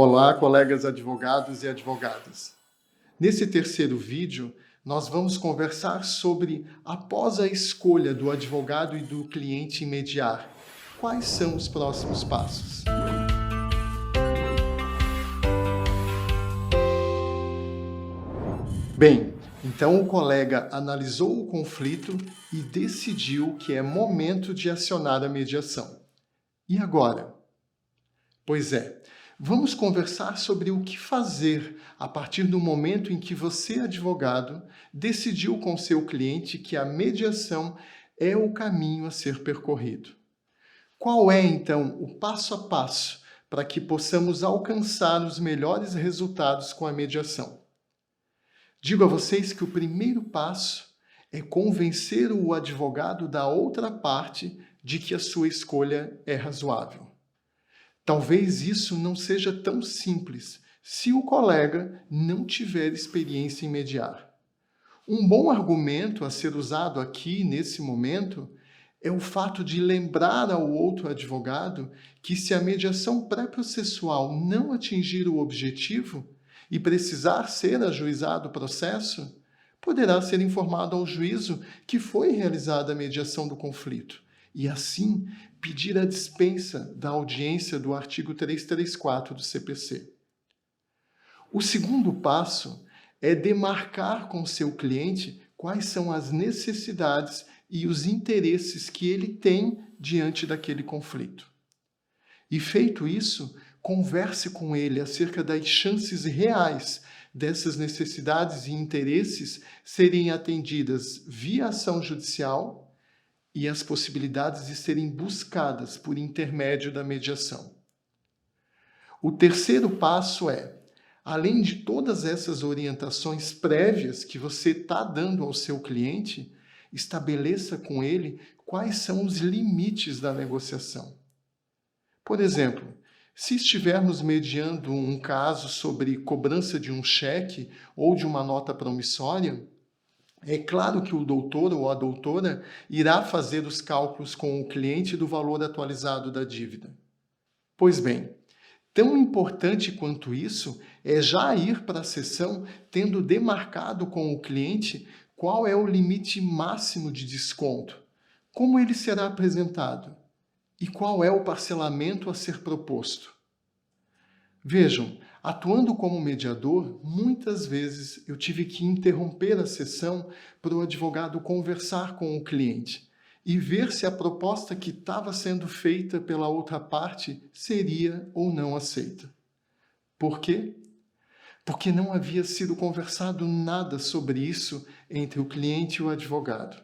Olá, colegas advogados e advogadas. Nesse terceiro vídeo, nós vamos conversar sobre, após a escolha do advogado e do cliente em mediar, quais são os próximos passos? Bem, então o colega analisou o conflito e decidiu que é momento de acionar a mediação. E agora? Pois é, vamos conversar sobre o que fazer a partir do momento em que você, advogado, decidiu com seu cliente que a mediação é o caminho a ser percorrido. Qual é, então, o passo a passo para que possamos alcançar os melhores resultados com a mediação? Digo a vocês que o primeiro passo é convencer o advogado da outra parte de que a sua escolha é razoável. Talvez isso não seja tão simples se o colega não tiver experiência em mediar. Um bom argumento a ser usado aqui, nesse momento, é o fato de lembrar ao outro advogado que se a mediação pré-processual não atingir o objetivo e precisar ser ajuizado o processo, poderá ser informado ao juízo que foi realizada a mediação do conflito e, assim, pedir a dispensa da audiência do artigo 334 do CPC. O segundo passo é demarcar com seu cliente quais são as necessidades e os interesses que ele tem diante daquele conflito. E feito isso, converse com ele acerca das chances reais dessas necessidades e interesses serem atendidas via ação judicial e as possibilidades de serem buscadas por intermédio da mediação. O terceiro passo é, além de todas essas orientações prévias que você está dando ao seu cliente, estabeleça com ele quais são os limites da negociação. Por exemplo, se estivermos mediando um caso sobre cobrança de um cheque ou de uma nota promissória, é claro que o doutor ou a doutora irá fazer os cálculos com o cliente do valor atualizado da dívida. Pois bem, tão importante quanto isso é já ir para a sessão tendo demarcado com o cliente qual é o limite máximo de desconto, como ele será apresentado e qual é o parcelamento a ser proposto. Vejam, atuando como mediador, muitas vezes eu tive que interromper a sessão para o advogado conversar com o cliente e ver se a proposta que estava sendo feita pela outra parte seria ou não aceita. Por quê? Porque não havia sido conversado nada sobre isso entre o cliente e o advogado.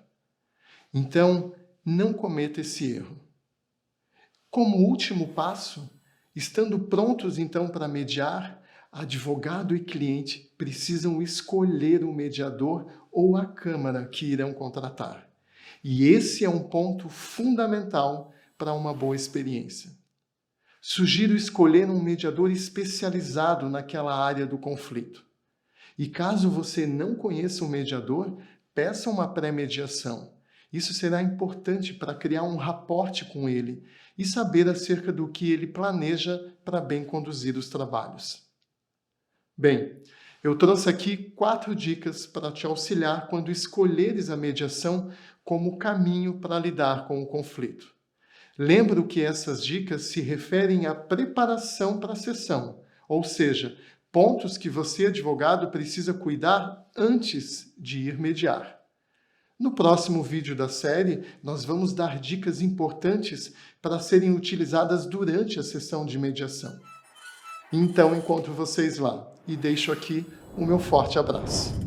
Então, não cometa esse erro. Como último passo, estando prontos, então, para mediar, advogado e cliente precisam escolher o mediador ou a câmara que irão contratar. E esse é um ponto fundamental para uma boa experiência. Sugiro escolher um mediador especializado naquela área do conflito. E caso você não conheça um mediador, peça uma pré-mediação. Isso será importante para criar um raporte com ele e saber acerca do que ele planeja para bem conduzir os trabalhos. Bem, eu trouxe aqui 4 dicas para te auxiliar quando escolheres a mediação como caminho para lidar com o conflito. Lembro que essas dicas se referem à preparação para a sessão, ou seja, pontos que você, advogado, precisa cuidar antes de ir mediar. No próximo vídeo da série, nós vamos dar dicas importantes para serem utilizadas durante a sessão de mediação. Então, encontro vocês lá e deixo aqui o meu forte abraço.